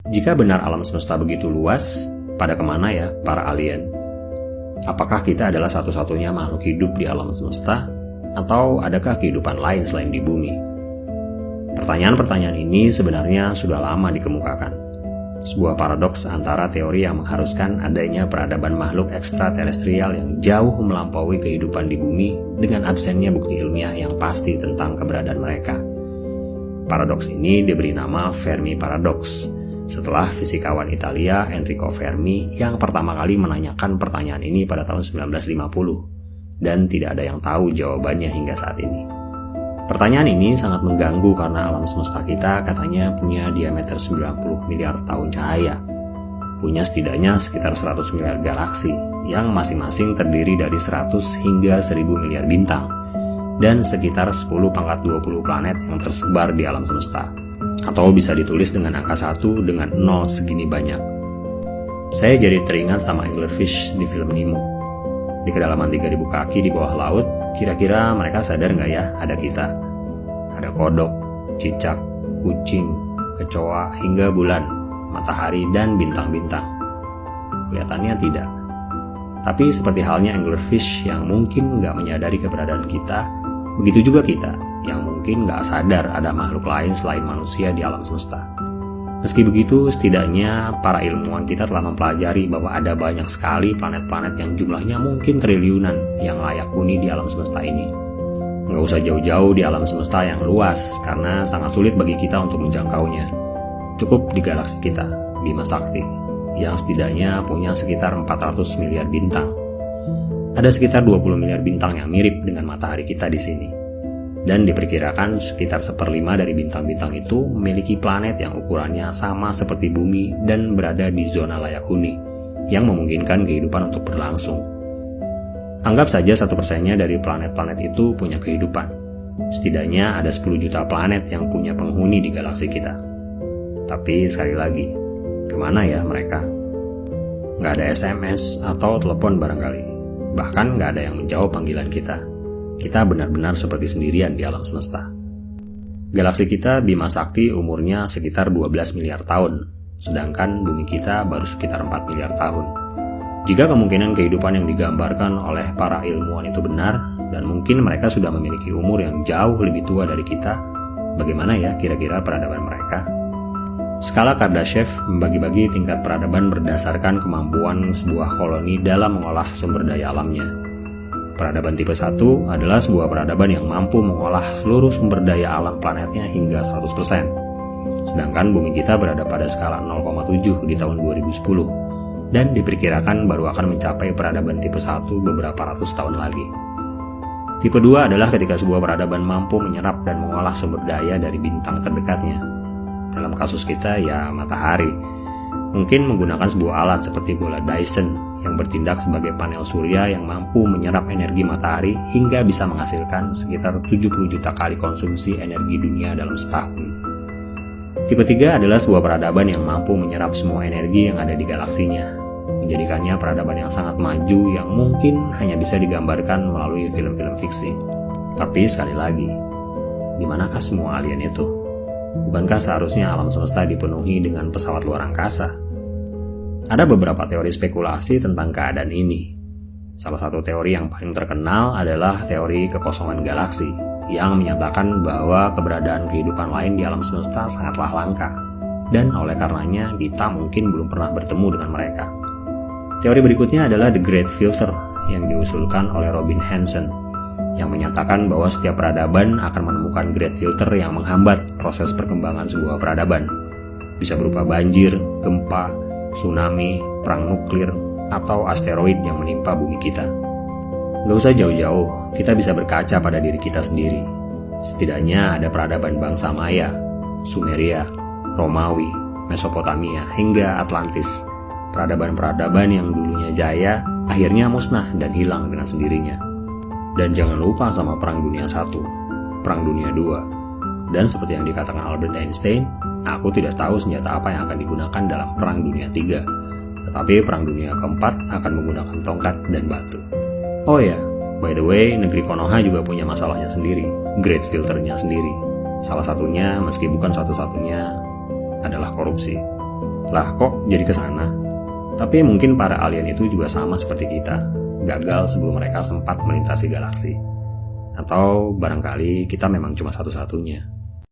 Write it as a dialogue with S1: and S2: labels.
S1: Jika benar alam semesta begitu luas, pada kemana ya para alien? Apakah kita adalah satu-satunya makhluk hidup di alam semesta? Atau adakah kehidupan lain selain di bumi? Pertanyaan-pertanyaan ini sebenarnya sudah lama dikemukakan. Sebuah paradoks antara teori yang mengharuskan adanya peradaban makhluk ekstraterestrial yang jauh melampaui kehidupan di bumi dengan absennya bukti ilmiah yang pasti tentang keberadaan mereka. Paradoks ini diberi nama Fermi Paradox setelah fisikawan Italia Enrico Fermi yang pertama kali menanyakan pertanyaan ini pada tahun 1950 dan tidak ada yang tahu jawabannya hingga saat ini. Pertanyaan ini sangat mengganggu karena alam semesta kita katanya punya diameter 90 miliar tahun cahaya, punya setidaknya sekitar 100 miliar galaksi yang masing-masing terdiri dari 100 hingga 1000 miliar bintang dan sekitar 10 pangkat 20 planet yang tersebar di alam semesta. Atau bisa ditulis dengan angka 1 dengan 0 segini banyak. Saya jadi teringat sama anglerfish di film Nemo. Di kedalaman 3000 kaki di bawah laut, kira-kira mereka sadar nggak ya ada kita? Ada kodok, cicak, kucing, kecoa, hingga bulan, matahari, dan bintang-bintang. Kelihatannya tidak. Tapi seperti halnya anglerfish yang mungkin nggak menyadari keberadaan kita, begitu juga kita yang mungkin nggak sadar ada makhluk lain selain manusia di alam semesta. Meski begitu, setidaknya para ilmuwan kita telah mempelajari bahwa ada banyak sekali planet-planet yang jumlahnya mungkin triliunan yang layak huni di alam semesta ini. Nggak usah jauh-jauh di alam semesta yang luas, karena sangat sulit bagi kita untuk menjangkaunya. Cukup di galaksi kita, Bima Sakti, yang setidaknya punya sekitar 400 miliar bintang. Ada sekitar 20 miliar bintang yang mirip dengan matahari kita di sini. Dan diperkirakan sekitar 1/5 dari bintang-bintang itu memiliki planet yang ukurannya sama seperti bumi dan berada di zona layak huni, yang memungkinkan kehidupan untuk berlangsung. Anggap saja 1%-nya dari planet-planet itu punya kehidupan. Setidaknya ada 10 juta planet yang punya penghuni di galaksi kita. Tapi sekali lagi, kemana ya mereka? Nggak ada SMS atau telepon barangkali. Bahkan nggak ada yang menjawab panggilan kita. Kita benar-benar seperti sendirian di alam semesta. Galaksi kita Bima Sakti umurnya sekitar 12 miliar tahun, sedangkan bumi kita baru sekitar 4 miliar tahun. Jika kemungkinan kehidupan yang digambarkan oleh para ilmuwan itu benar, dan mungkin mereka sudah memiliki umur yang jauh lebih tua dari kita, bagaimana ya kira-kira peradaban mereka? Skala Kardashev membagi-bagi tingkat peradaban berdasarkan kemampuan sebuah koloni dalam mengolah sumber daya alamnya. Peradaban tipe 1 adalah sebuah peradaban yang mampu mengolah seluruh sumber daya alam planetnya hingga 100%. Sedangkan bumi kita berada pada skala 0,7 di tahun 2010 dan diperkirakan baru akan mencapai peradaban tipe 1 beberapa ratus tahun lagi. Tipe 2 adalah ketika sebuah peradaban mampu menyerap dan mengolah sumber daya dari bintang terdekatnya. Dalam kasus kita ya matahari. Mungkin menggunakan sebuah alat seperti bola Dyson yang bertindak sebagai panel surya yang mampu menyerap energi matahari hingga bisa menghasilkan sekitar 70 juta kali konsumsi energi dunia dalam setahun. Tipe 3 adalah sebuah peradaban yang mampu menyerap semua energi yang ada di galaksinya, menjadikannya peradaban yang sangat maju yang mungkin hanya bisa digambarkan melalui film-film fiksi. Tapi sekali lagi, di manakah semua alien itu? Bukankah seharusnya alam semesta dipenuhi dengan pesawat luar angkasa? Ada beberapa teori spekulasi tentang keadaan ini. Salah satu teori yang paling terkenal adalah teori kekosongan galaksi, yang menyatakan bahwa keberadaan kehidupan lain di alam semesta sangatlah langka, dan oleh karenanya kita mungkin belum pernah bertemu dengan mereka. Teori berikutnya adalah The Great Filter, yang diusulkan oleh Robin Hanson, yang menyatakan bahwa setiap peradaban akan menemukan Great Filter yang menghambat proses perkembangan sebuah peradaban. Bisa berupa banjir, gempa, tsunami, perang nuklir, atau asteroid yang menimpa bumi kita. Gak usah jauh-jauh, kita bisa berkaca pada diri kita sendiri. Setidaknya ada peradaban bangsa Maya, Sumeria, Romawi, Mesopotamia, hingga Atlantis. Peradaban-peradaban yang dulunya jaya, akhirnya musnah dan hilang dengan sendirinya. Dan jangan lupa sama Perang Dunia I, Perang Dunia II. Dan seperti yang dikatakan Albert Einstein, aku tidak tahu senjata apa yang akan digunakan dalam Perang Dunia III, tetapi Perang Dunia keempat akan menggunakan tongkat dan batu. Oh ya, by the way, negeri Konoha juga punya masalahnya sendiri, Great Filternya sendiri. Salah satunya, meski bukan satu-satunya, adalah korupsi. Lah kok jadi ke sana? Tapi mungkin para alien itu juga sama seperti kita, gagal sebelum mereka sempat melintasi galaksi. Atau barangkali kita memang cuma satu-satunya.